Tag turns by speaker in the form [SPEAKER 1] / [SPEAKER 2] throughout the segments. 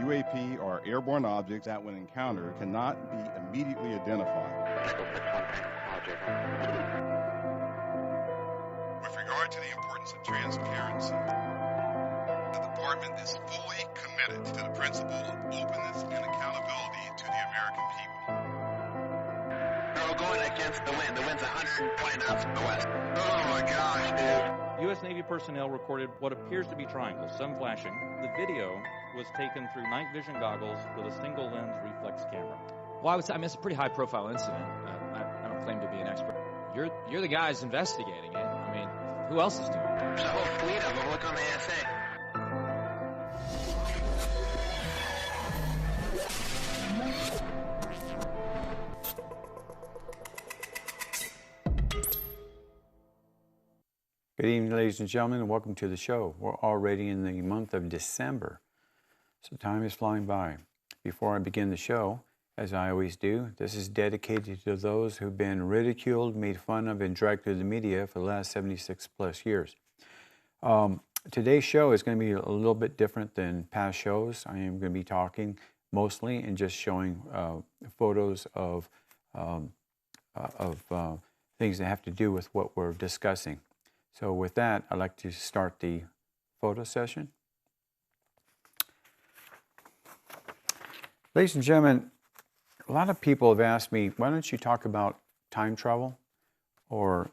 [SPEAKER 1] UAP are airborne objects that, when encountered, cannot be immediately identified. With regard to the importance of transparency, the Department is fully committed to the principle of openness and accountability to the American people.
[SPEAKER 2] We're going against the wind. The wind's 120 knots from the west. Oh my gosh, dude.
[SPEAKER 3] U.S. Navy personnel recorded what appears to be triangles, some flashing. The video was taken through night vision goggles with a single lens reflex camera.
[SPEAKER 4] Well, I mean, it's a pretty high-profile incident. I don't claim to be an expert. You're the guys investigating it. I mean, who else is doing it?
[SPEAKER 2] There's a whole fleet of them. Look on the ASA.
[SPEAKER 5] Good evening, ladies and gentlemen, and welcome to the show. We're already in the month of December, so time is flying by. Before I begin the show, as I always do, this is dedicated to those who've been ridiculed, made fun of, and dragged through the media for the last 76 plus years. Today's show is going to be a little bit different than past shows. I am going to be talking mostly and just showing photos of things that have to do with what we're discussing. So with that, I'd like to start the photo session. Ladies and gentlemen, a lot of people have asked me, why don't you talk about time travel or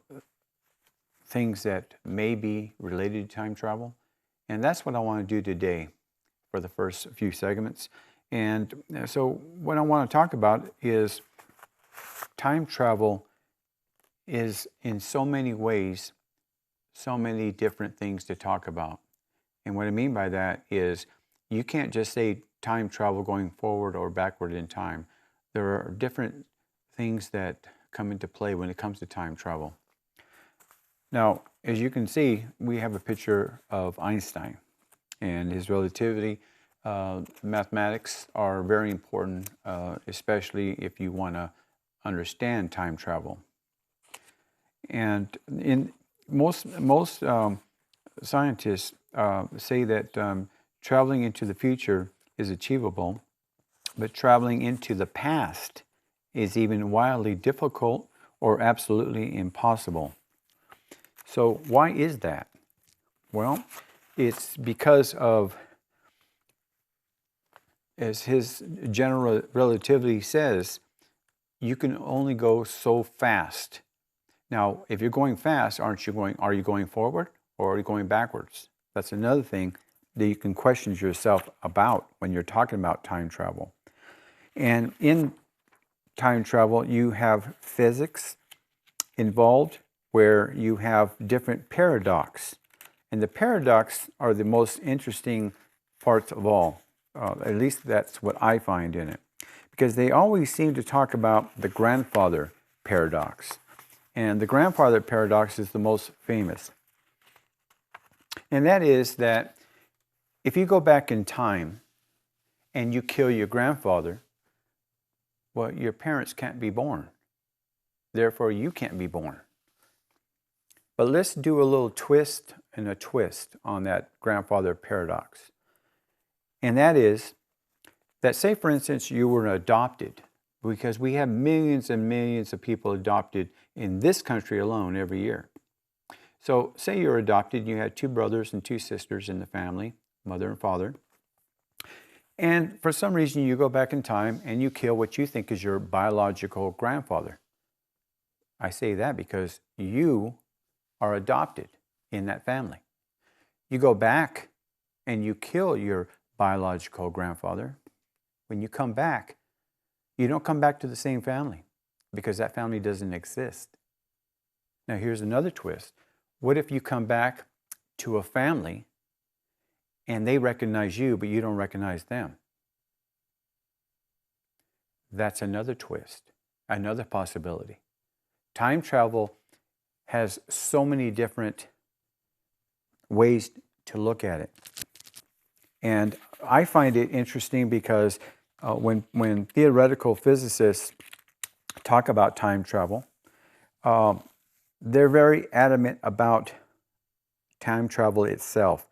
[SPEAKER 5] things that may be related to time travel? And that's what I want to do today for the first few segments. And so what I want to talk about is time travel is in so many ways so many different things to talk about. And what I mean by that is you can't just say time travel going forward or backward in time. There are different things that come into play when it comes to time travel. Now, as you can see, we have a picture of Einstein and his relativity. Mathematics are very important, especially if you want to understand time travel. And in most scientists say that traveling into the future is achievable, but traveling into the past is even wildly difficult or absolutely impossible. So why is that? Well, it's because of, as his general relativity says, you can only go so fast. Now, if you're going fast, are you going forward or are you going backwards? That's another thing that you can question yourself about when you're talking about time travel. And in time travel, you have physics involved where you have different paradox. And the paradox are the most interesting parts of all. At least that's what I find in it. Because they always seem to talk about the grandfather paradox. And the grandfather paradox is the most famous. And that is that if you go back in time and you kill your grandfather, well, your parents can't be born. Therefore, you can't be born. But let's do a little twist and a twist on that grandfather paradox. And that is that, say, for instance, you were adopted, because we have millions and millions of people adopted in this country alone every year. So say you're adopted and you had 2 brothers and 2 sisters in the family, mother and father. And for some reason you go back in time and you kill what you think is your biological grandfather. I say that because you are adopted in that family. You go back and you kill your biological grandfather. When you come back, you don't come back to the same family because that family doesn't exist. Now here's another twist. What if you come back to a family and they recognize you, but you don't recognize them? That's another twist, another possibility. Time travel has so many different ways to look at it. And I find it interesting because when theoretical physicists talk about time travel, they're very adamant about time travel itself.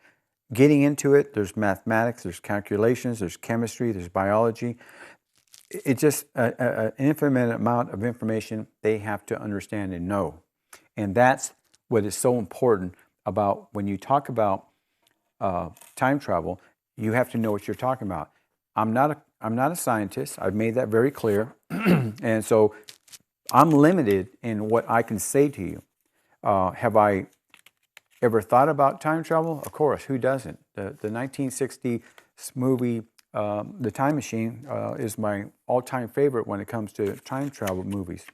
[SPEAKER 5] getting into it, there's mathematics, there's calculations, there's chemistry, there's biology. It's just an infinite amount of information they have to understand and know. And that's what is so important about when you talk about time travel. You have to know what you're talking about. I'm not a scientist. I've made that very clear. And so I'm limited in what I can say to you. Have I ever thought about time travel? Of course, who doesn't? The 1960 movie, The Time Machine, is my all-time favorite when it comes to time travel movies.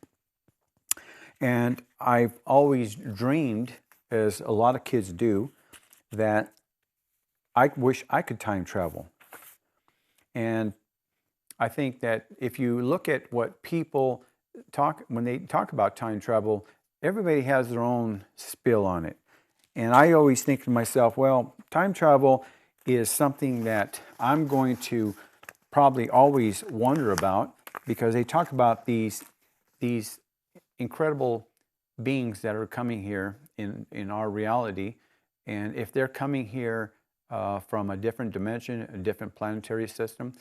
[SPEAKER 5] And I've always dreamed, as a lot of kids do, that I wish I could time travel. And I think that if you look at what people talk, when they talk about time travel, everybody has their own spill on it. And I always think to myself, well, time travel is something that I'm going to probably always wonder about, because they talk about these incredible beings that are coming here in our reality. And if they're coming here from a different dimension, a different planetary system,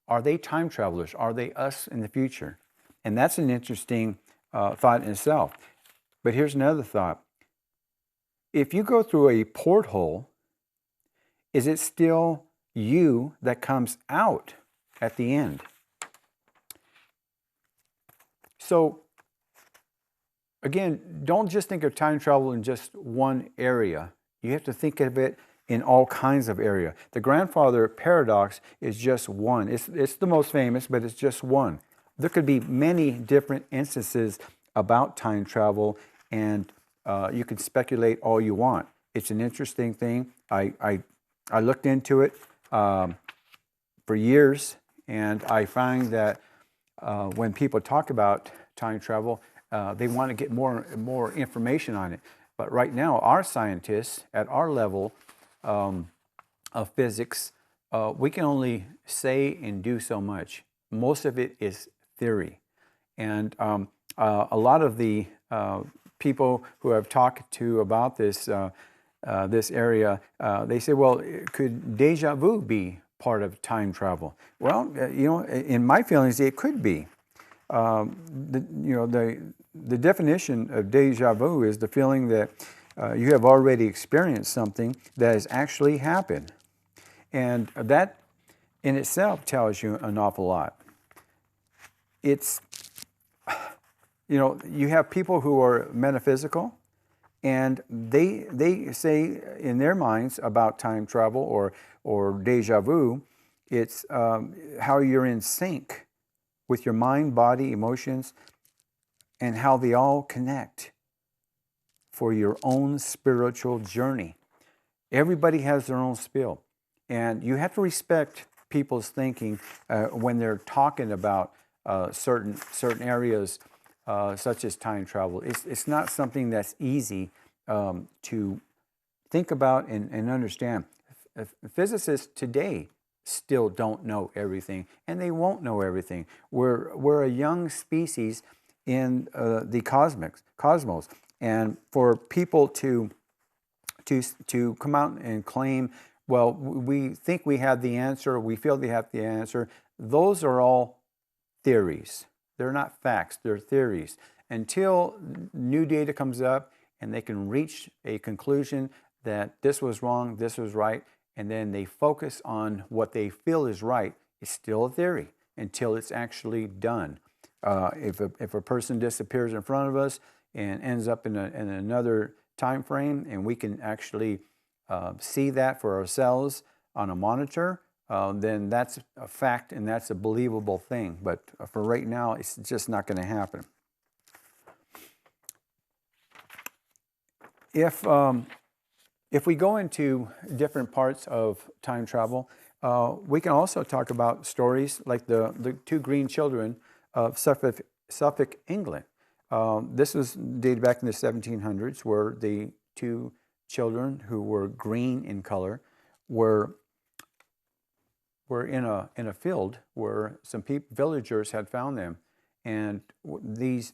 [SPEAKER 5] are they time travelers? Are they us in the future? And that's an interesting thought in itself. But here's another thought. If you go through a porthole, is it still you that comes out at the end? So, again, don't just think of time travel in just one area. You have to think of it in all kinds of area. The grandfather paradox is just one. It's the most famous, but it's just one. There could be many different instances about time travel, and you can speculate all you want. It's an interesting thing. I looked into it for years, and I find that when people talk about time travel, they want to get more information on it. But right now, our scientists at our level of physics, we can only say and do so much. Most of it is theory. And a lot of the people who I've talked to about this area, they say, well, could deja vu be part of time travel? Well, in my feelings, it could be. The definition of deja vu is the feeling that you have already experienced something that has actually happened. And that in itself tells you an awful lot. It's, you have people who are metaphysical, and they say in their minds about time travel or deja vu, it's how you're in sync with your mind, body, emotions, and how they all connect for your own spiritual journey. Everybody has their own spill, and you have to respect people's thinking when they're talking about certain areas, such as time travel. It's not something that's easy to think about and understand. Physicists today still don't know everything, and they won't know everything. We're a young species in the cosmos, and for people to come out and claim, well, we think we have the answer, we feel they have the answer, those are all theories. They're not facts, they're theories. Until new data comes up and they can reach a conclusion that this was wrong, this was right, and then they focus on what they feel is right, it's still a theory until it's actually done. If a person disappears in front of us and ends up in another time frame, and we can actually see that for ourselves on a monitor, then that's a fact and that's a believable thing. But for right now, it's just not going to happen. If we go into different parts of time travel, we can also talk about stories like the two green children of Suffolk, England. This was dated back in the 1700s, where the two children who were green in color were in a field where some villagers had found them, and these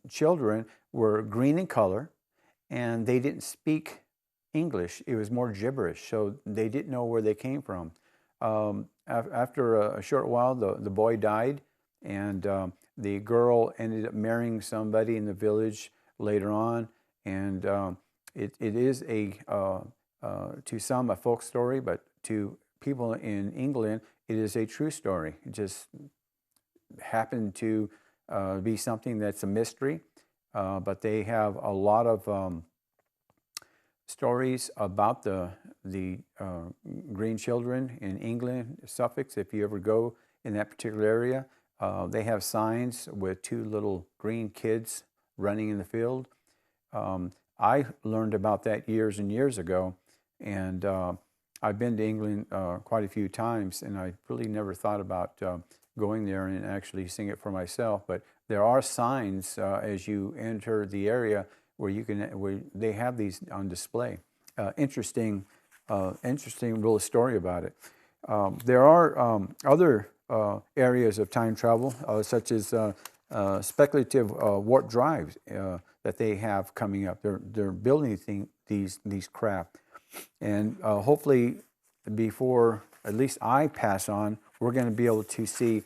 [SPEAKER 5] children were green in color, and they didn't speak English. It was more gibberish, so they didn't know where they came from. After a short while, the boy died, and the girl ended up marrying somebody in the village later on, and it is to some a folk story, but to people in England, it is a true story. It just happened to be something that's a mystery, but they have a lot of stories about the green children in England, Suffolk. If you ever go in that particular area, they have signs with two little green kids running in the field. I learned about that years and years ago, and I've been to England quite a few times, and I really never thought about going there and actually seeing it for myself. But there are signs as you enter the area where they have these on display. Interesting little story about it. There are other areas of time travel, such as speculative warp drives that they have coming up. They're building these craft, and hopefully, before at least I pass on, we're going to be able to see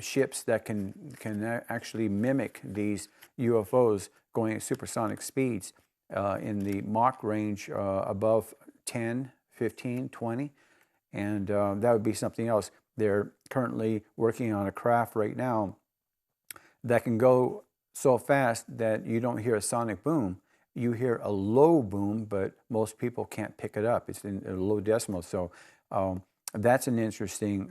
[SPEAKER 5] ships that can actually mimic these UFOs going at supersonic speeds in the Mach range above 10, 15, 20, and that would be something else. They're currently working on a craft right now that can go so fast that you don't hear a sonic boom. You hear a low boom, but most people can't pick it up. It's in a low decimal. So that's an interesting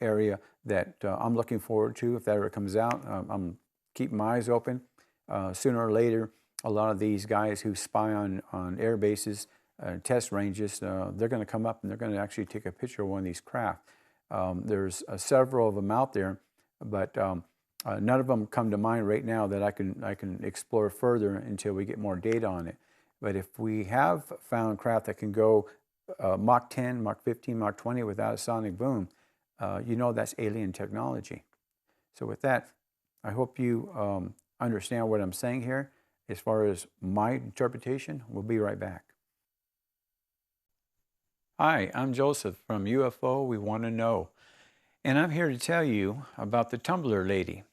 [SPEAKER 5] area that I'm looking forward to if that ever comes out. I'm keeping my eyes open. Sooner or later, a lot of these guys who spy on air bases, test ranges, they're going to come up and they're going to actually take a picture of one of these craft. There's several of them out there, but none of them come to mind right now that I can explore further until we get more data on it. But if we have found craft that can go Mach 10, Mach 15, Mach 20 without a sonic boom, you know that's alien technology. So with that, I hope you understand what I'm saying here. As far as my interpretation, we'll be right back. Hi, I'm Joseph from UFO We Want to Know, and I'm here to tell you about the tumbler lady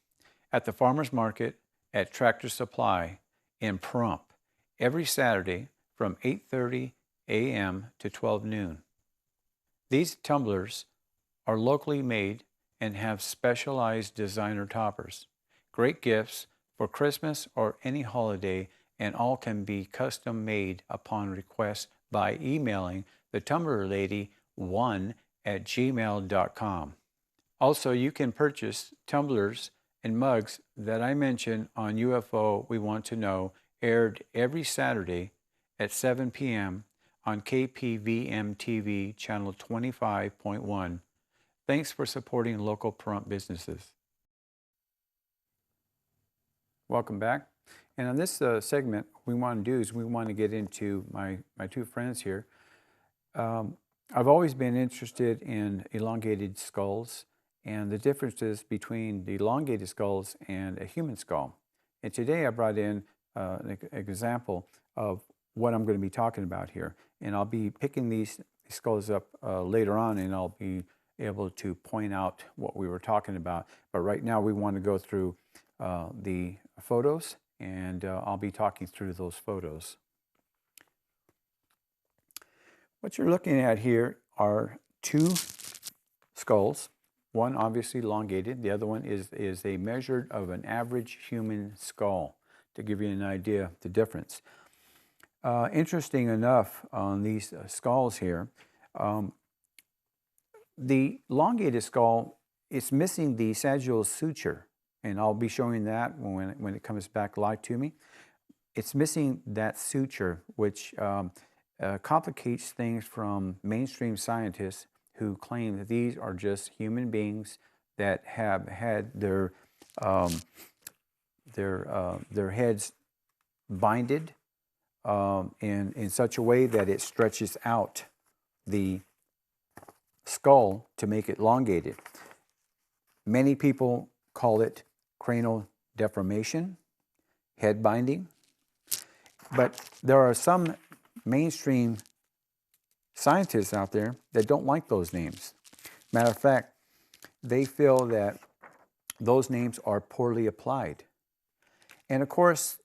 [SPEAKER 5] at the farmer's market at Tractor Supply in Pahrump every Saturday from 8:30 a.m. to 12 noon. These tumblers are locally made and have specialized designer toppers. Great gifts for Christmas or any holiday, and all can be custom made upon request by emailing the tumbler lady 1@gmail.com. Also, you can purchase tumblers and mugs that I mentioned on UFO We Want to Know, aired every Saturday at 7 p.m. on KPVM TV channel 25.1. Thanks for supporting local Pahrump businesses. Welcome back. And on this segment, what we want to do is we want to get into my two friends here. I've always been interested in elongated skulls and the differences between the elongated skulls and a human skull. And today I brought in an example of what I'm going to be talking about here. And I'll be picking these skulls up later on, and I'll be able to point out what we were talking about. But right now we want to go through the photos, and I'll be talking through those photos. What you're looking at here are two skulls. One obviously elongated, the other one is a measure of an average human skull, to give you an idea of the difference. Interesting enough on these skulls here, the elongated skull is missing the sagittal suture, and I'll be showing that when it comes back live to me. It's missing that suture, which complicates things from mainstream scientists who claim that these are just human beings that have had their heads binded in such a way that it stretches out the skull to make it elongated. Many people call it cranial deformation, head binding, but there are some mainstream scientists out there that don't like those names. Matter of fact, they feel that those names are poorly applied. And of course,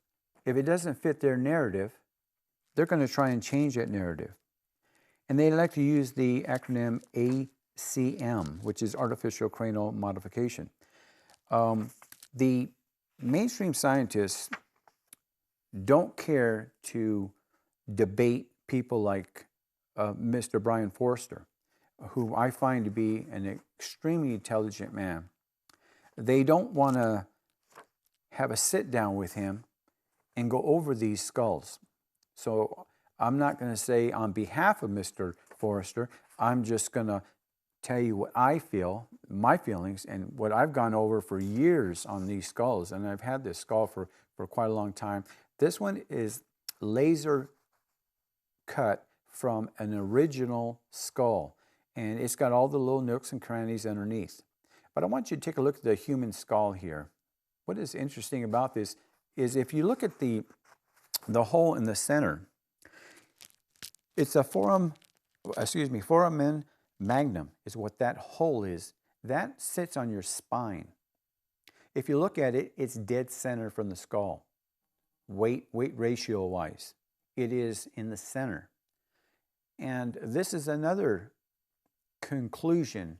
[SPEAKER 5] if it doesn't fit their narrative, they're going to try and change that narrative. And they like to use the acronym ACM, which is Artificial Cranial Modification. The mainstream scientists don't care to debate people like Mr. Brian Forster, who I find to be an extremely intelligent man. They don't want to have a sit down with him and go over these skulls. So I'm not going to say on behalf of Mr. Forrester, I'm just going to tell you what I feel, my feelings, and what I've gone over for years on these skulls. And I've had this skull for quite a long time. This one is laser cut from an original skull. And it's got all the little nooks and crannies underneath. But I want you to take a look at the human skull here. What is interesting about this is if you look at the hole in the center, it's a foramen magnum is what that hole is. That sits on your spine. If you look at it, it's dead center from the skull, weight ratio wise. It is in the center. And this is another conclusion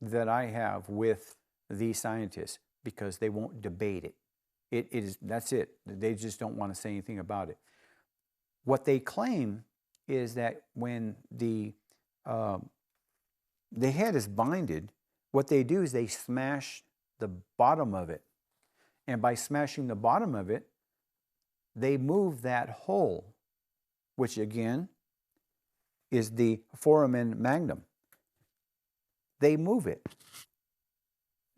[SPEAKER 5] that I have with these scientists, because they won't debate it. That's it. They just don't want to say anything about it. What they claim is that when the head is binded, what they do is they smash the bottom of it. And by smashing the bottom of it, they move that hole, which again is the foramen magnum. They move it.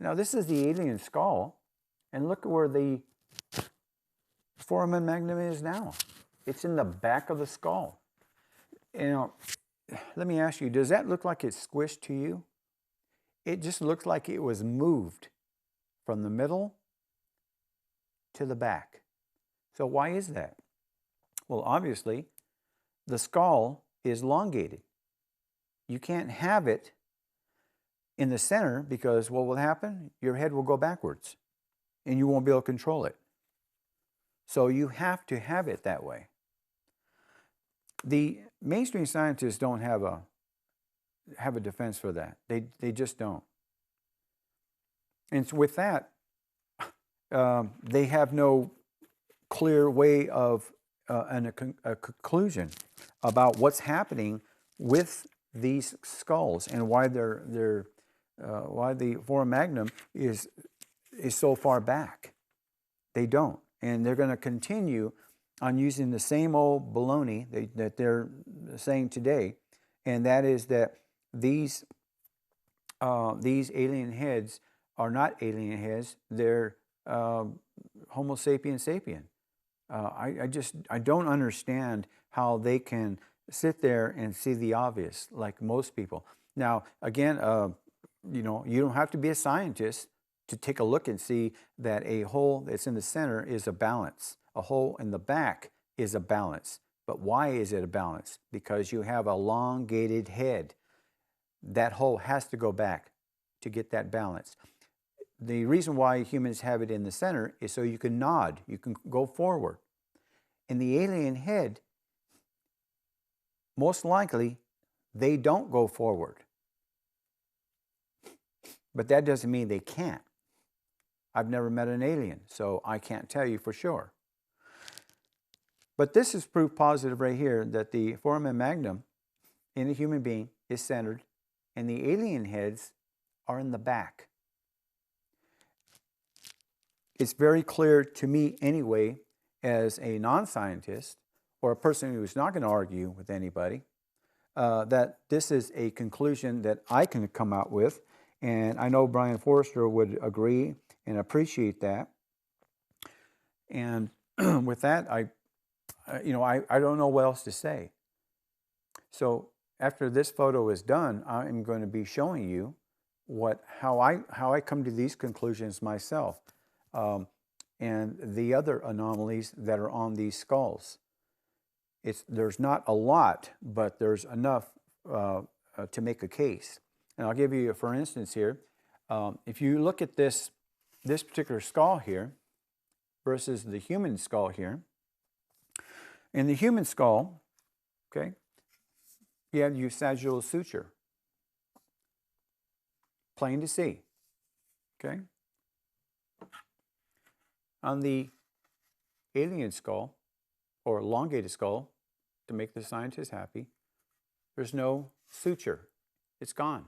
[SPEAKER 5] Now, this is the alien skull, and look at where the foramen magnum is now. It's in the back of the skull. You know, let me ask you, does that look like it's squished to you? It just looks like it was moved from the middle to the back. So why is that? Well, obviously, the skull is elongated. You can't have it in the center because what will happen? Your head will go backwards and you won't be able to control it. So you have to have it that way. The mainstream scientists don't have a defense for that. They just don't. And so with that, they have no clear way of a conclusion about what's happening with these skulls and why why the foramen magnum is so far back. They don't, and they're going to continue on using the same old baloney that they're saying today, and that is that these alien heads are not alien heads; they're Homo sapien sapien. I don't understand how they can sit there and see the obvious like most people. Now, again, you don't have to be a scientist to take a look and see that a hole that's in the center is a balance. A hole in the back is a balance. But why is it a balance? Because you have a elongated head. That hole has to go back to get that balance. The reason why humans have it in the center is so you can nod, you can go forward. In the alien head, most likely, they don't go forward. But that doesn't mean they can't. I've never met an alien, so I can't tell you for sure. But this is proof positive right here that the foramen magnum in a human being is centered and the alien heads are in the back. It's very clear to me anyway, as a non-scientist or a person who's not going to argue with anybody, that this is a conclusion that I can come out with. And I know Brian Forrester would agree and appreciate that. And with that, I don't know what else to say. So after this photo is done, I'm going to be showing you how I come to these conclusions myself, and the other anomalies that are on these skulls. there's not a lot, but there's enough to make a case. And I'll give you, for instance, here, if you look at this particular skull here versus the human skull here. In the human skull, okay, you have your sagittal suture, plain to see, okay? On the alien skull, or elongated skull, to make the scientist happy, there's no suture. It's gone.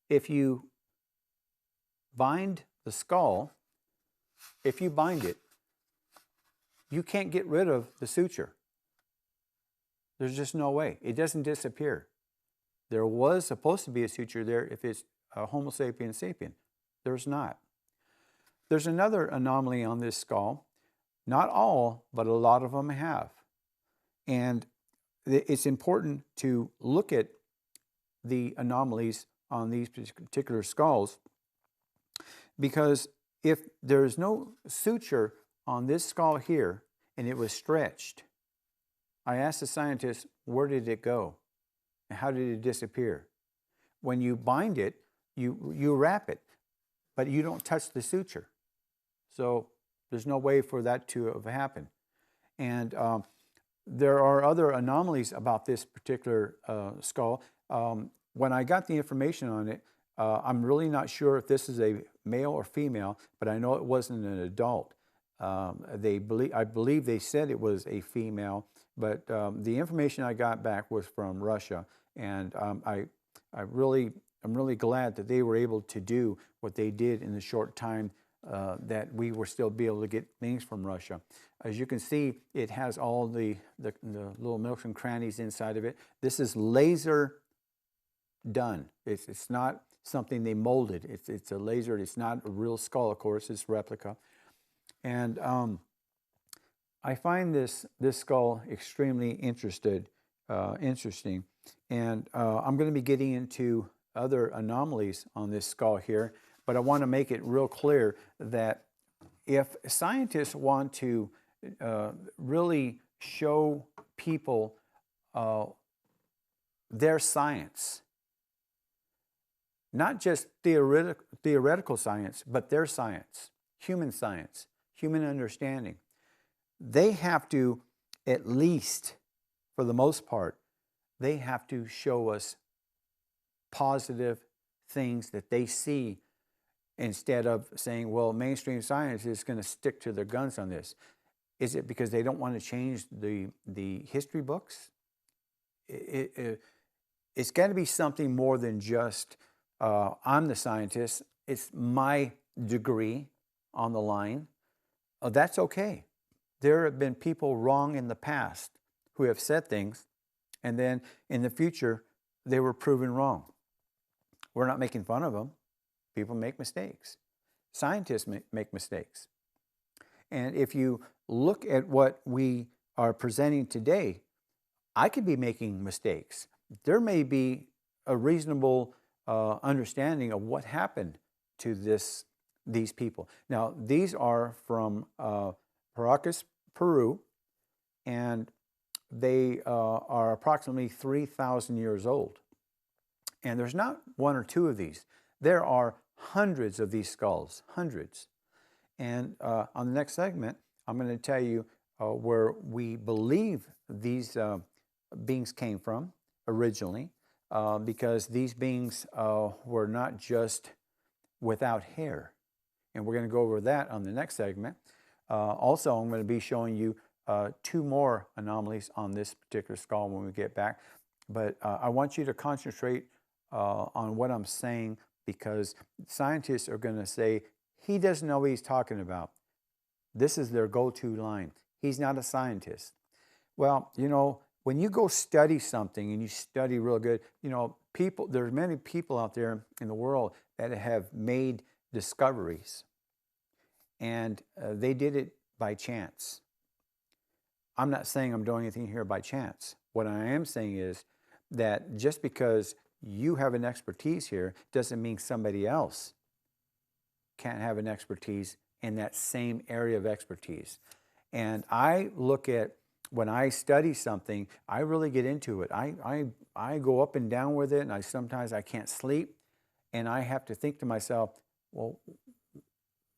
[SPEAKER 5] If you bind the skull, if you bind it, you can't get rid of the suture. There's just no way. It doesn't disappear. There was supposed to be a suture there if it's a Homo sapiens sapien. There's not. There's another anomaly on this skull. Not all, but a lot of them have. And it's important to look at the anomalies on these particular skulls, because if there's no suture on this skull here and it was stretched, I asked the scientist, where did it go? And how did it disappear? When you bind it, you wrap it, but you don't touch the suture. So there's no way for that to have happened. And there are other anomalies about this particular skull. When I got the information on it, I'm really not sure if this is a male or female, but I know it wasn't an adult. I believe they said it was a female, but the information I got back was from Russia, and I'm really glad that they were able to do what they did in the short time that we were still be able to get things from Russia. As you can see, it has all the little nooks and crannies inside of it. This is laser done. It's not something they molded. It's a laser. It's not a real skull, of course. It's replica. And I find this skull extremely interesting. And I'm going to be getting into other anomalies on this skull here, but I want to make it real clear that if scientists want to really show people their science, not just theoretical science, but their science, human understanding, they have to, at least for the most part, they have to show us positive things that they see, instead of saying, well, mainstream science is going to stick to their guns on this. Is it because they don't want to change the history books? It's got to be something more than just, I'm the scientist, it's my degree on the line. That's okay. There have been people wrong in the past who have said things, and then in the future, they were proven wrong. We're not making fun of them. People make mistakes. Scientists make mistakes. And if you look at what we are presenting today, I could be making mistakes. There may be a reasonable understanding of what happened to these people. Now, these are from Paracas, Peru, and they are approximately 3,000 years old. And there's not one or two of these. There are hundreds of these skulls, hundreds. And on the next segment, I'm going to tell you where we believe these beings came from originally, because these beings were not just without hair. And we're going to go over that on the next segment. Also, I'm going to be showing you two more anomalies on this particular skull when we get back. But I want you to concentrate on what I'm saying, because scientists are going to say, he doesn't know what he's talking about. This is their go-to line. He's not a scientist. Well, you know, when you go study something and you study real good, you know, there's many people out there in the world that have made discoveries, and they did it by chance. I'm not saying I'm doing anything here by chance. What I am saying is that just because you have an expertise here doesn't mean somebody else can't have an expertise in that same area of expertise. And I look at when I study something, I really get into it. I go up and down with it, and sometimes I can't sleep, and I have to think to myself, well,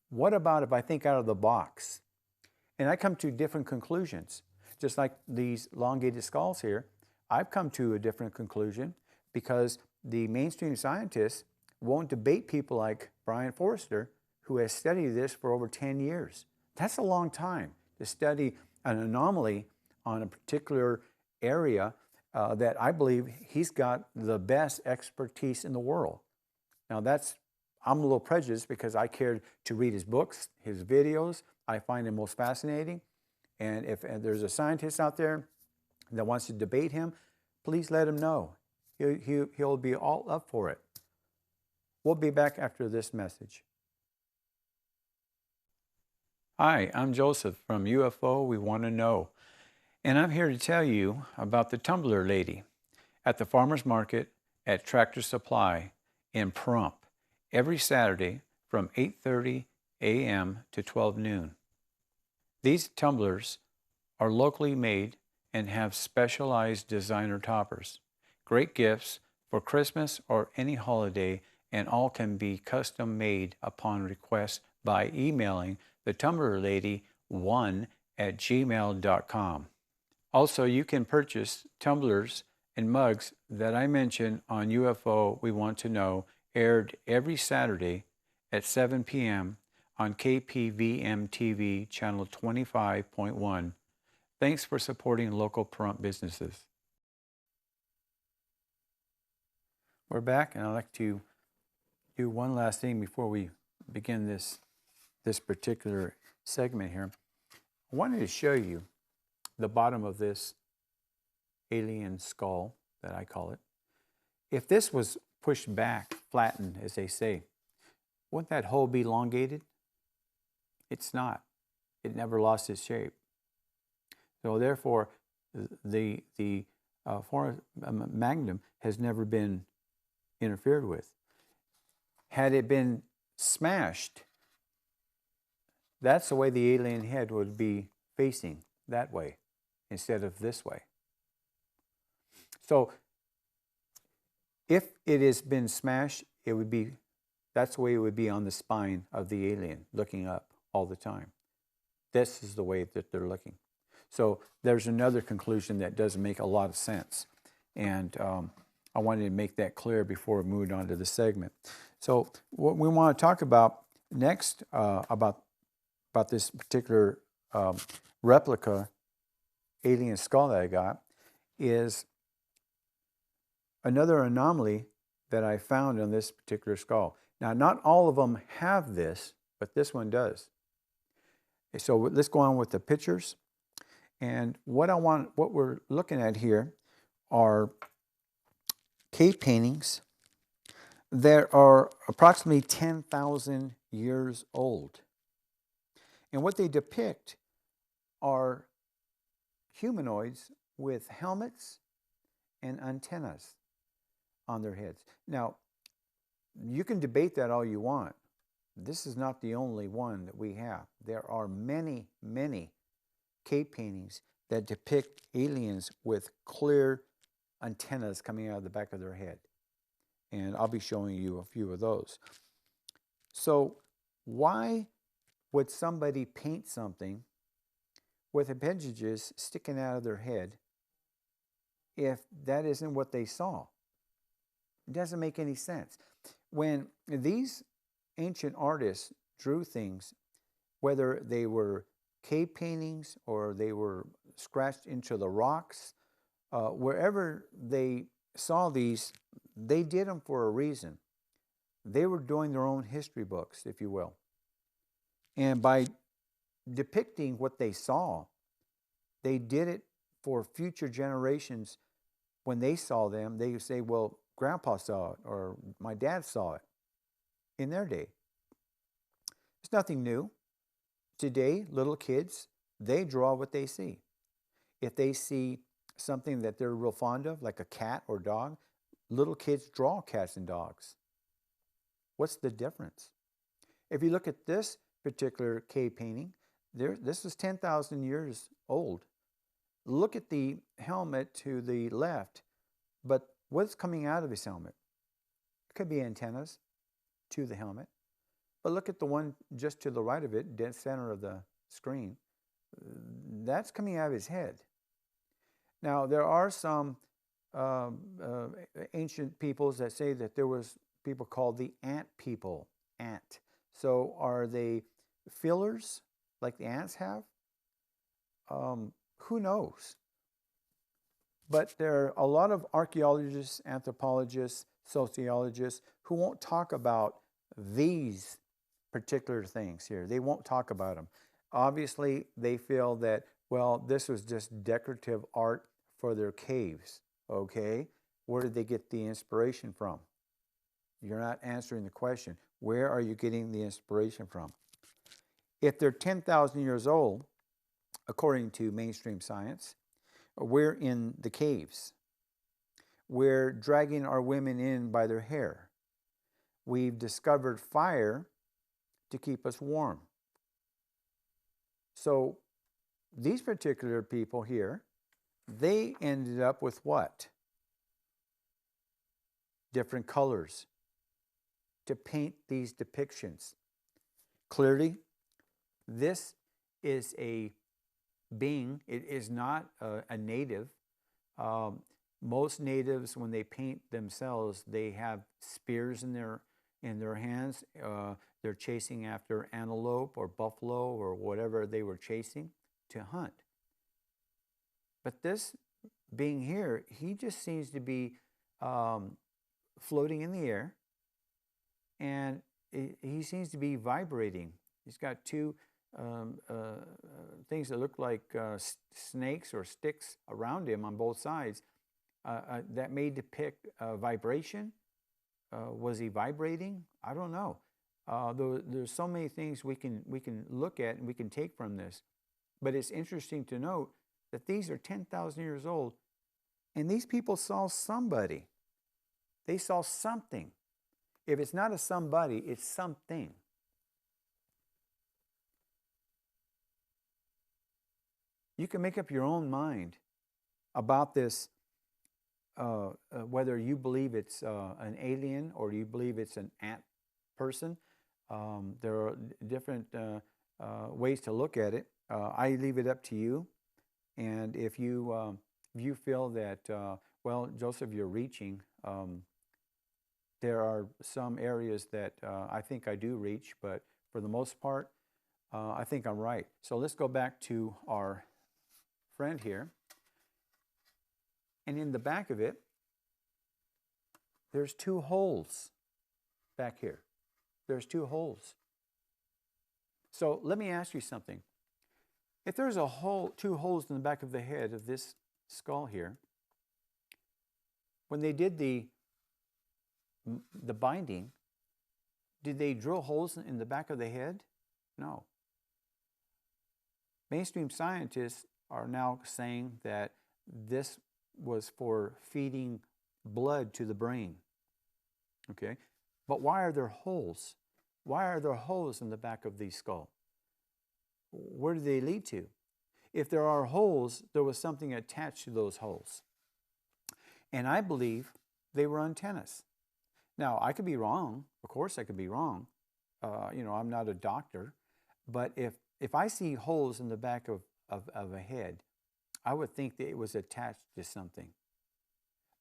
[SPEAKER 5] what about if I think out of the box? And I come to different conclusions. Just like these elongated skulls here, I've come to a different conclusion because the mainstream scientists won't debate people like Brian Forrester, who has studied this for over 10 years. That's a long time to study an anomaly on a particular area that I believe he's got the best expertise in the world. Now I'm a little prejudiced because I cared to read his books, his videos. I find them most fascinating. And if there's a scientist out there that wants to debate him, please let him know. He'll be all up for it. We'll be back after this message. Hi, I'm Joseph from UFO We Want to Know. And I'm here to tell you about the tumbler lady at the farmer's market at Tractor Supply in Pahrump every Saturday from 8:30 a.m. to 12 noon. These tumblers are locally made and have specialized designer toppers. Great gifts for Christmas or any holiday, and all can be custom made upon request by emailing the tumblerlady1@gmail.com. Also, you can purchase tumblers and mugs that I mentioned on UFO We Want to Know, aired every Saturday at 7 p.m. on KPVM TV channel 25.1. Thanks for supporting local Pahrump businesses. We're back, and I'd like to do one last thing before we begin this particular segment here. I wanted to show you the bottom of this alien skull, that I call it. If this was pushed back, flattened, as they say, wouldn't that hole be elongated? It's not. It never lost its shape. So therefore, the foramen magnum has never been interfered with. Had it been smashed, that's the way the alien head would be facing, that way, instead of this way. So if it has been smashed, that's the way it would be on the spine of the alien, looking up all the time. This is the way that they're looking. So there's another conclusion that doesn't make a lot of sense. And I wanted to make that clear before we moved on to the segment. So what we want to talk about next about this particular replica alien skull that I got is another anomaly that I found on this particular skull. Now, not all of them have this, but this one does. So let's go on with the pictures. And what we're looking at here are cave paintings that are approximately 10,000 years old. And what they depict are humanoids with helmets and antennas on their heads. Now, you can debate that all you want. This is not the only one that we have. There are many, many cave paintings that depict aliens with clear antennas coming out of the back of their head. And I'll be showing you a few of those. So why would somebody paint something with appendages sticking out of their head if that isn't what they saw? It doesn't make any sense. When these ancient artists drew things, whether they were cave paintings or they were scratched into the rocks, wherever they saw these, they did them for a reason. They were doing their own history books, if you will. And by depicting what they saw, they did it for future generations. When they saw them, they would say, well, Grandpa saw it, or my dad saw it in their day. It's nothing new. Today, little kids, they draw what they see. If they see something that they're real fond of, like a cat or dog, little kids draw cats and dogs. What's the difference? If you look at this particular cave painting, this is 10,000 years old. look at the helmet to the left, but what's coming out of his helmet? It could be antennas to the helmet. But look at the one just to the right of it, dead center of the screen. That's coming out of his head. Now, there are some ancient peoples that say that there was people called the ant people. Ant. So are they fillers like the ants have? Who knows? But there are a lot of archaeologists, anthropologists, sociologists who won't talk about these particular things here. They won't talk about them. Obviously, they feel that, well, this was just decorative art for their caves, okay? Where did they get the inspiration from? You're not answering the question. Where are you getting the inspiration from? If they're 10,000 years old, according to mainstream science, we're in the caves. We're dragging our women in by their hair. We've discovered fire to keep us warm. So these particular people here, they ended up with what? Different colors to paint these depictions. Clearly, this is a being. It is not a native. Most natives, when they paint themselves, they have spears in their hands. They're chasing after antelope or buffalo or whatever they were chasing to hunt. But this being here, he just seems to be floating in the air, and he seems to be vibrating. He's got two things that look like snakes or sticks around him on both sides that may depict vibration. Was he vibrating? I don't know. There's so many things we can look at and we can take from this. But it's interesting to note that these are 10,000 years old, and these people saw somebody. They saw something. If it's not a somebody, it's something. You can make up your own mind about this, whether you believe it's an alien or you believe it's an ant person. There are different ways to look at it. I leave it up to you. And if you feel that, well, Joseph, you're reaching, there are some areas that I think I do reach, but for the most part, I think I'm right. So let's go back to our friend here. And in the back of it, there's two holes back here. There's two holes. So let me ask you something. If there's a hole, two holes in the back of the head of this skull here, when they did the binding, did they drill holes in the back of the head? No. Mainstream scientists are now saying that this was for feeding blood to the brain. Okay? But why are there holes? Why are there holes in the back of the skull? Where do they lead to? If there are holes, there was something attached to those holes. And I believe they were antennas. Now, I could be wrong. Of course I could be wrong. I'm not a doctor. But if I see holes in the back of a head, I would think that it was attached to something.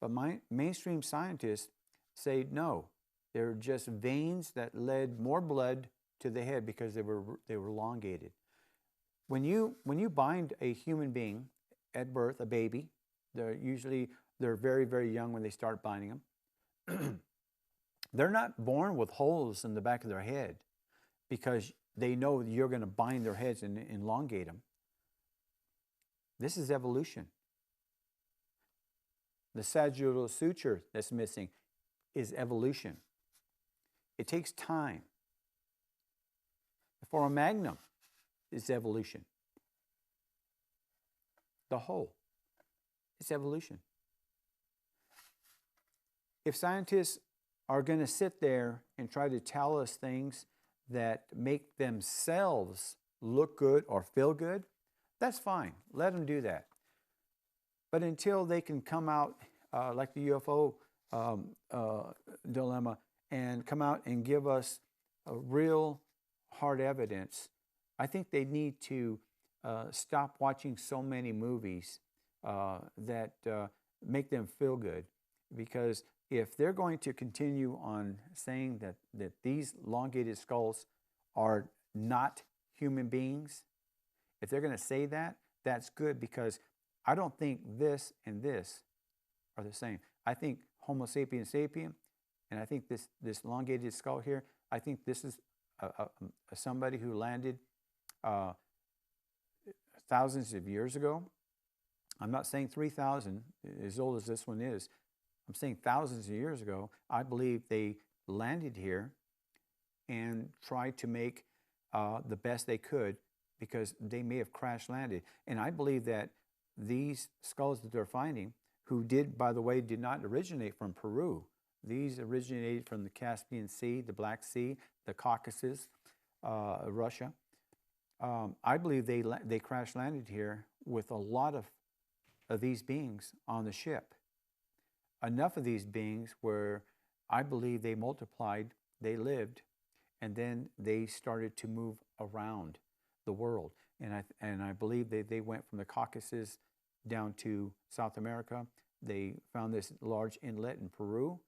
[SPEAKER 5] But mainstream scientists say no. They're just veins that led more blood to the head because they were elongated. When you bind a human being at birth, a baby, they're very, very young when they start binding them. They're not born with holes in the back of their head because they know you're going to bind their heads and elongate them. This is evolution. The sagittal suture that's missing is evolution. It takes time. The foramen magnum is evolution. The whole is evolution. If scientists are going to sit there and try to tell us things that make themselves look good or feel good, that's fine. Let them do that. But until they can come out like the UFO dilemma and come out and give us a real hard evidence, I think they need to stop watching so many movies that make them feel good. Because if they're going to continue on saying that these elongated skulls are not human beings, if they're going to say that, that's good, because I don't think this and this are the same. I think Homo sapiens sapien, and I think this elongated skull here, I think this is somebody who landed thousands of years ago. I'm not saying 3,000, as old as this one is. I'm saying thousands of years ago. I believe they landed here and tried to make the best they could, because they may have crash landed. And I believe that these skulls that they're finding, who did, by the way, did not originate from Peru. These originated from the Caspian Sea, the Black Sea, the Caucasus, Russia. I believe they crash landed here with a lot of these beings on the ship. Enough of these beings where I believe they multiplied, they lived, and then they started to move around the world. And I believe they went from the Caucasus down to South America. They found this large inlet in Peru,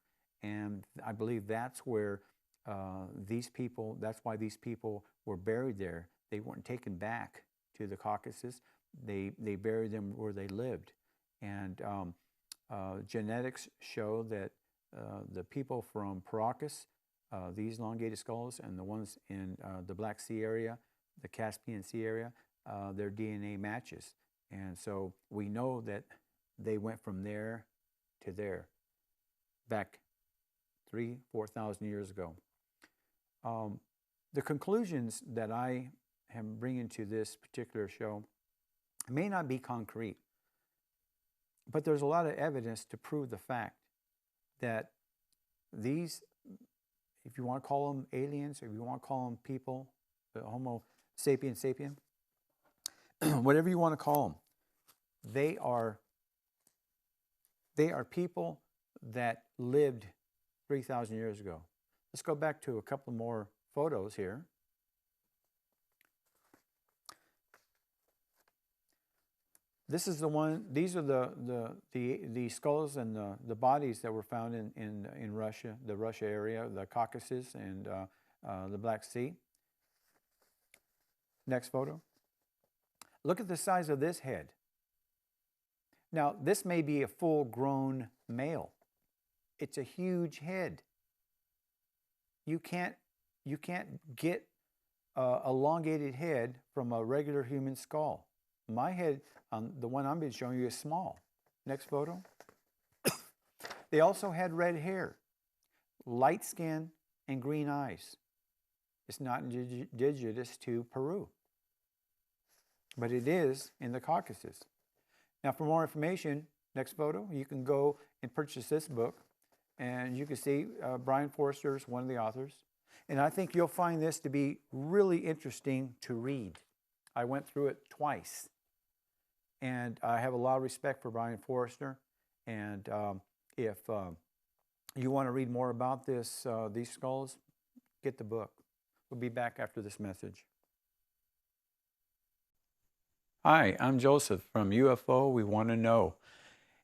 [SPEAKER 5] and I believe that's where that's why these people were buried there. They weren't taken back to the Caucasus. They buried them where they lived. And genetics show that the people from Paracas, these elongated skulls, and the ones in the Black Sea area, the Caspian Sea area, their DNA matches. And so we know that they went from there to there, back 3,000-4,000 years ago. The conclusions that I am bringing to this particular show may not be concrete, but there's a lot of evidence to prove the fact that these, if you want to call them aliens, or if you want to call them people, the Homo sapiens sapien, whatever you want to call them, they are people that lived 3,000 years ago. Let's go back to a couple more photos here. This is the one. These are the skulls and the bodies that were found in Russia, the Russia area, the Caucasus, and the Black Sea. Next photo. Look at the size of this head. Now, this may be a full-grown male. It's a huge head. You can't get an elongated head from a regular human skull. My head, the one I'm been showing you, is small. Next photo. They also had red hair, light skin, and green eyes. It's not indigenous to Peru, but it is in the Caucasus. Now, for more information, next photo, you can go and purchase this book, and you can see Brian Forster is one of the authors. And I think you'll find this to be really interesting to read. I went through it twice, and I have a lot of respect for Brian Forster. And if you want to read more about these skulls, get the book. We'll be back after this message. Hi, I'm Joseph from UFO We Want to Know,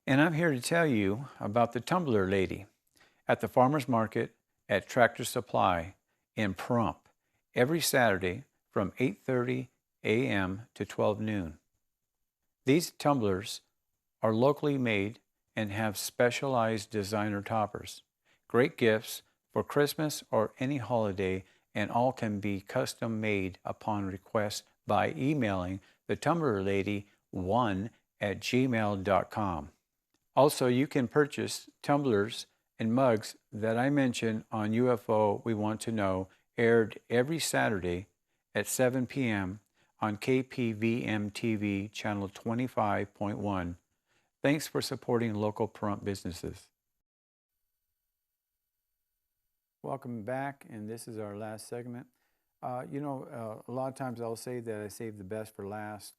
[SPEAKER 5] and I'm here to tell you about the tumbler lady at the farmer's market at Tractor Supply in Pahrump every Saturday from 8:30 a.m. to 12 noon. These tumblers are locally made and have specialized designer toppers. Great gifts for Christmas or any holiday, and all can be custom made upon request by emailing the tumbler lady 1@gmail.com. Also, you can purchase tumblers and mugs that I mentioned on UFO We Want to Know, aired every Saturday at 7 p.m. on KPVM TV channel 25.1. Thanks for supporting local Pahrump businesses. Welcome back, and this is our last segment. A lot of times I'll say that I save the best for last.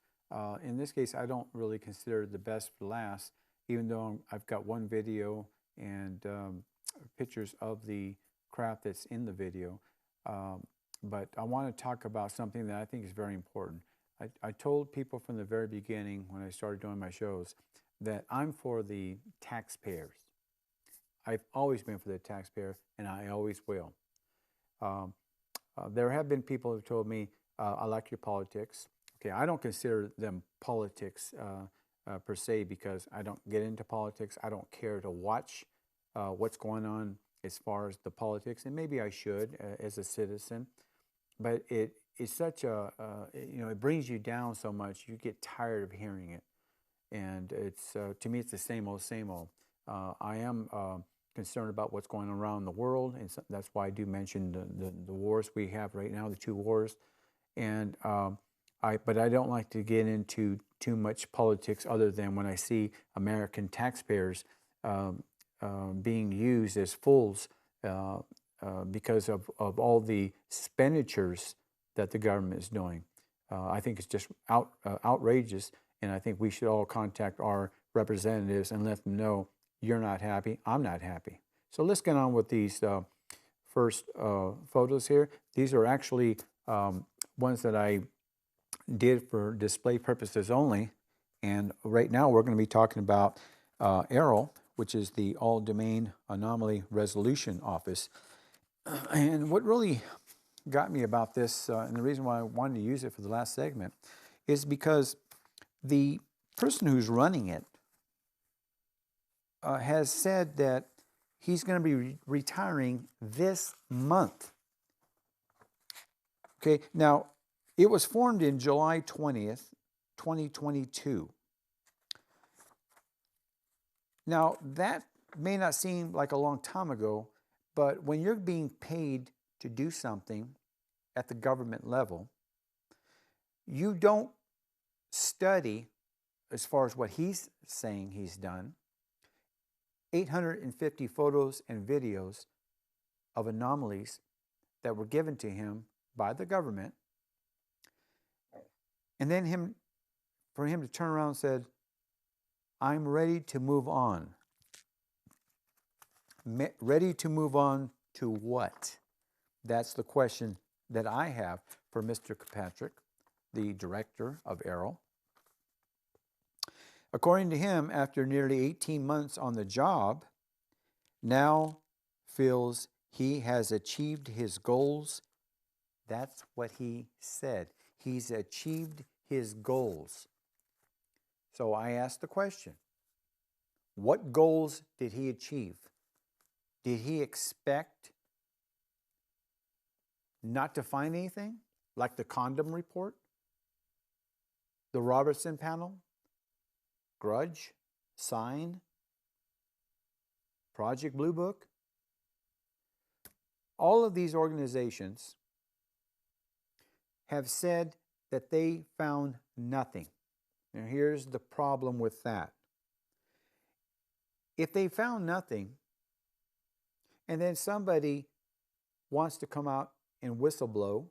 [SPEAKER 5] In this case, I don't really consider the best for last, even though I've got one video and pictures of the craft that's in the video. But I want to talk about something that I think is very important. I told people from the very beginning when I started doing my shows that I'm for the taxpayers. I've always been for the taxpayer, and I always will. There have been people who have told me, I like your politics. Okay, I don't consider them politics per se, because I don't get into politics. I don't care to watch what's going on as far as the politics, and maybe I should as a citizen. But it's such a, it brings you down so much, you get tired of hearing it. And it's to me, it's the same old, same old. I am concerned about what's going on around the world, and so that's why I do mention the wars we have right now, the two wars. And but I don't like to get into too much politics, other than when I see American taxpayers being used as fools because of all the expenditures that the government is doing. I think it's just outrageous, and I think we should all contact our representatives and let them know, you're not happy, I'm not happy. So let's get on with these first photos here. These are actually ones that I did for display purposes only. And right now we're going to be talking about ARROL, which is the All Domain Anomaly Resolution Office. And what really got me about this, and the reason why I wanted to use it for the last segment, is because the person who's running it has said that he's going to be retiring this month. Okay, now it was formed in July 20th, 2022. Now that may not seem like a long time ago, but when you're being paid to do something at the government level, you don't study, as far as what he's saying he's done, 850 photos and videos of anomalies that were given to him by the government, and then for him to turn around and said, I'm ready to move on. Ready to move on to what? That's the question that I have for Mr. Kirkpatrick, the director of ARROL. According to him, after nearly 18 months on the job, now feels he has achieved his goals. That's what he said. He's achieved his goals. So I asked the question, what goals did he achieve? Did he expect not to find anything, like the condom report, the Robertson panel, Grudge, Sign, Project Blue Book? All of these organizations have said that they found nothing. Now here's the problem with that. If they found nothing, and then somebody wants to come out and whistleblow,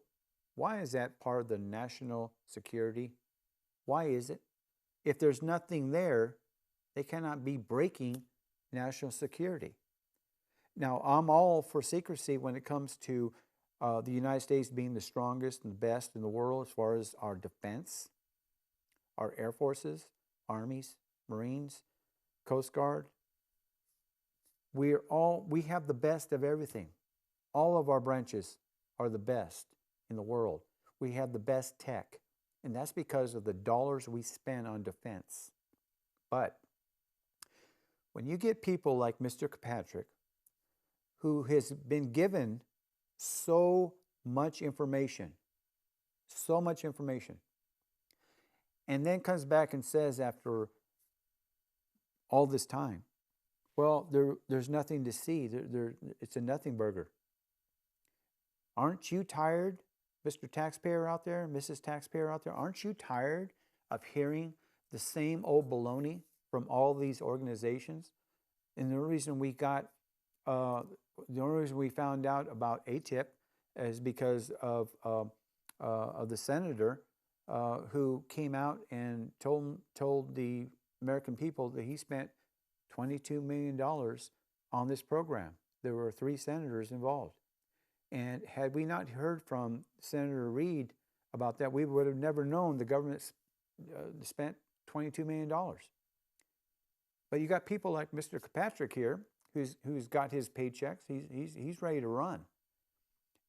[SPEAKER 5] why is that part of the national security? Why is it? If there's nothing there, they cannot be breaking national security. Now, I'm all for secrecy when it comes to the United States being the strongest and the best in the world as far as our defense, our air forces, armies, Marines, Coast Guard. We have the best of everything. All of our branches are the best in the world. We have the best tech, and that's because of the dollars we spend on defense. But when you get people like Mr. Kirkpatrick, who has been given so much information, and then comes back and says after all this time, well, there's nothing to see. It's a nothing burger. Aren't you tired, Mr. Taxpayer out there, Mrs. Taxpayer out there? Aren't you tired of hearing the same old baloney from all these organizations? And the only reason we found out about ATIP is because of the senator who came out and told the American people that he spent $22 million on this program. There were 3 senators involved. And had we not heard from Senator Reid about that, we would have never known the government spent $22 million. But you got people like Mr. Kirkpatrick here, who's got his paychecks. He's ready to run.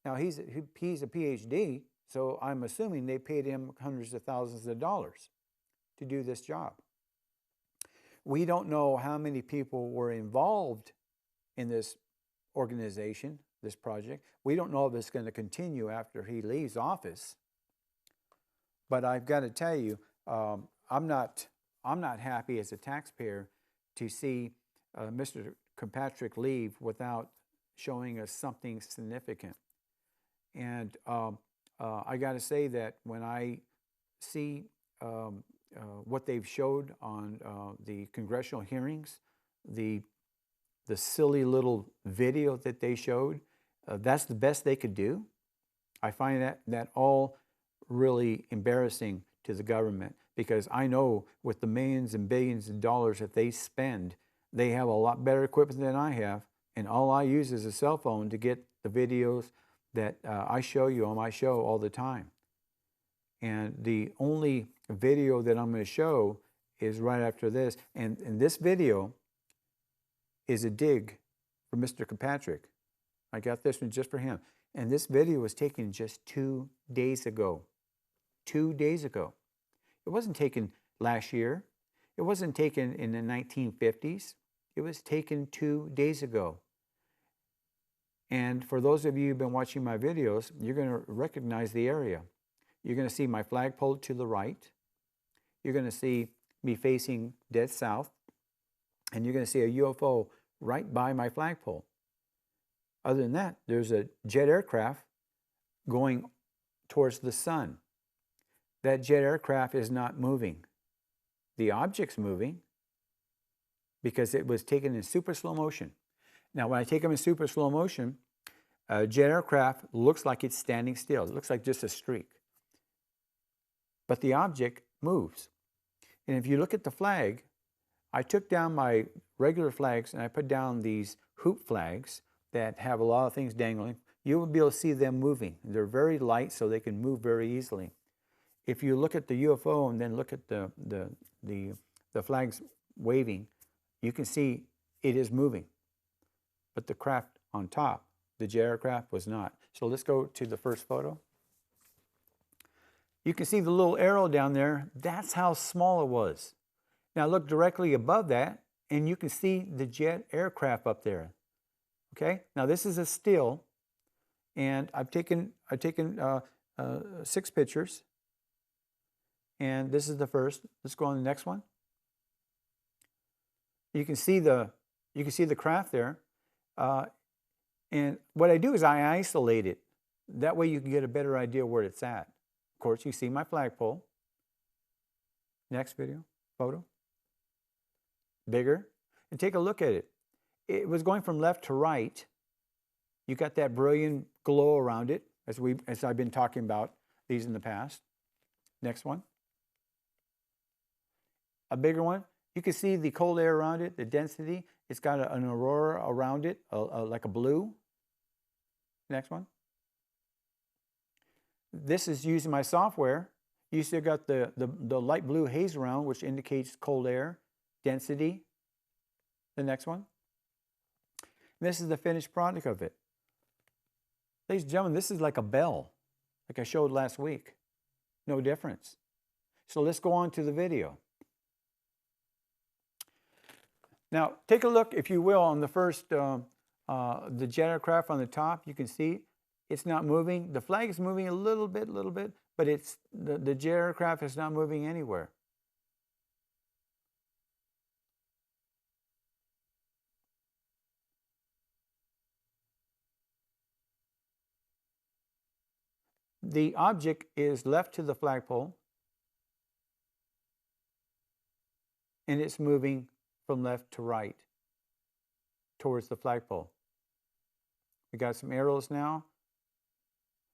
[SPEAKER 5] Now he's a PhD, so I'm assuming they paid him hundreds of thousands of dollars to do this job. We don't know how many people were involved in this organization, this project. We don't know if it's going to continue after he leaves office. But I've got to tell you, I'm not happy as a taxpayer to see Mr. Kirkpatrick leave without showing us something significant. And I got to say that when I see what they've showed on the congressional hearings, the silly little video that they showed, that's the best they could do. I find that all really embarrassing to the government, because I know with the millions and billions of dollars that they spend, they have a lot better equipment than I have, and all I use is a cell phone to get the videos that I show you on my show all the time. And the only video that I'm going to show is right after this, and this video is a dig for Mr. Kirkpatrick. I got this one just for him. And this video was taken just 2 days ago. 2 days ago. It wasn't taken last year. It wasn't taken in the 1950s. It was taken 2 days ago. And for those of you who've been watching my videos, you're going to recognize the area. You're going to see my flagpole to the right. You're going to see me facing dead south. And you're going to see a UFO right by my flagpole. Other than that, there's a jet aircraft going towards the sun. That jet aircraft is not moving. The object's moving because it was taken in super slow motion. Now, when I take them in super slow motion, a jet aircraft looks like it's standing still. It looks like just a streak. But the object moves. And if you look at the flag, I took down my regular flags and I put down these hoop flags that have a lot of things dangling. You will be able to see them moving. They're very light, so they can move very easily. If you look at the UFO and then look at the flags waving, you can see it is moving. But the craft on top, the jet aircraft, was not. So let's go to the first photo. You can see the little arrow down there. That's how small it was. Now look directly above that, and you can see the jet aircraft up there. Okay. Now this is a still, and I've taken 6 pictures, and this is the first. Let's go on to the next one. You can see the craft there, and what I do is I isolate it. That way you can get a better idea where it's at. Of course, you see my flagpole. Next photo. Bigger, and take a look at it. It was going from left to right. You got that brilliant glow around it, as I've been talking about these in the past. Next one. A bigger one. You can see the cold air around it, the density. It's got an aurora around it, like a blue. Next one. This is using my software. You still got the light blue haze around, which indicates cold air, density. The next one. This is the finished product of it. Ladies and gentlemen, this is like a bell, like I showed last week. No difference. So let's go on to the video. Now, take a look, if you will, on the first, the jet aircraft on the top. You can see it's not moving. The flag is moving a little bit, but it's the jet aircraft is not moving anywhere. The object is left to the flagpole, and it's moving from left to right towards the flagpole. We got some arrows now.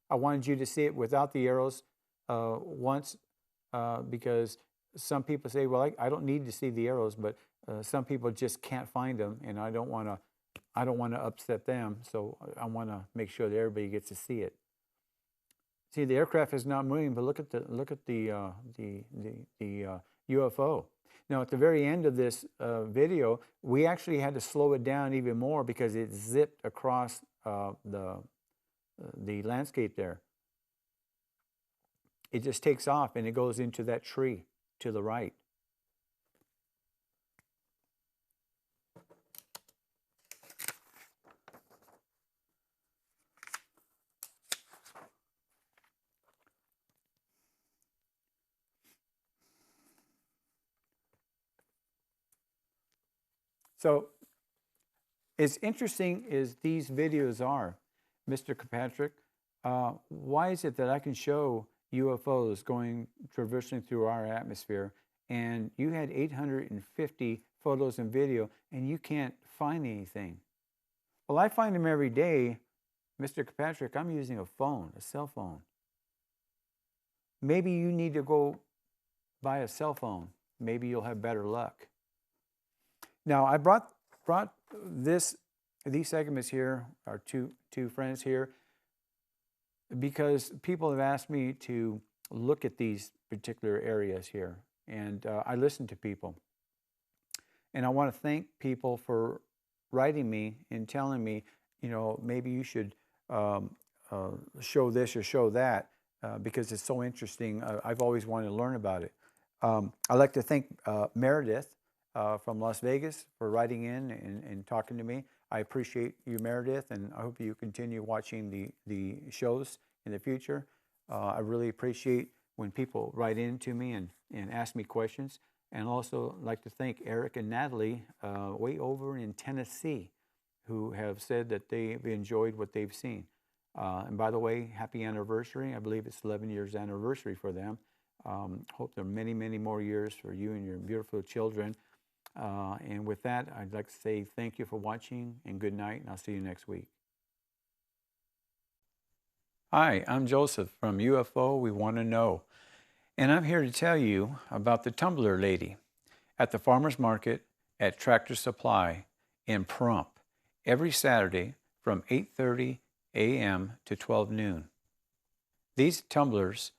[SPEAKER 5] I wanted you to see it without the arrows once because some people say, well, I don't need to see the arrows, but some people just can't find them, and I don't want to upset them, so I want to make sure that everybody gets to see it. See, the aircraft is not moving, but look at the UFO. Now, at the very end of this video, we actually had to slow it down even more because it zipped across the landscape there. It just takes off and it goes into that tree to the right. So, as interesting as these videos are, Mr. Kirkpatrick, why is it that I can show UFOs traversing through our atmosphere, and you had 850 photos and video, and you can't find anything? Well, I find them every day. Mr. Kirkpatrick, I'm using a phone, a cell phone. Maybe you need to go buy a cell phone. Maybe you'll have better luck. Now, I brought these segments here, our two friends here, because people have asked me to look at these particular areas here, and I listen to people. And I want to thank people for writing me and telling me, maybe you should show this or show that, because it's so interesting. I've always wanted to learn about it. I'd like to thank Meredith from Las Vegas for writing in and talking to me. I appreciate you, Meredith, and I hope you continue watching the shows in the future. I really appreciate when people write in to me and ask me questions. And also like to thank Eric and Natalie way over in Tennessee, who have said that they've enjoyed what they've seen. And by the way, happy anniversary. I believe it's 11 years anniversary for them. Hope there are many, many more years for you and your beautiful children. And with that, I'd like to say thank you for watching and good night, and I'll see you next week. Hi, I'm Joseph from UFO We Want to Know, and I'm here to tell you about the tumbler lady at the farmer's market at Tractor Supply in Pahrump every Saturday from 8:30 a.m. to 12 noon. These tumblers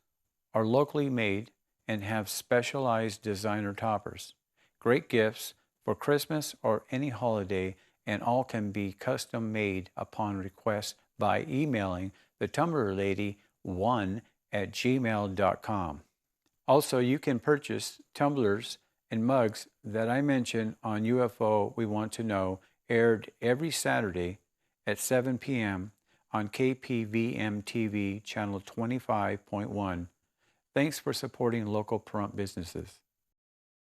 [SPEAKER 5] are locally made and have specialized designer toppers. Great gifts for Christmas or any holiday, and all can be custom made upon request by emailing the tumblerlady1@gmail.com. Also, you can purchase tumblers and mugs that I mentioned on UFO We Want to Know, aired every Saturday at 7 p.m. on KPVM TV channel 25.1. Thanks for supporting local Pahrump businesses.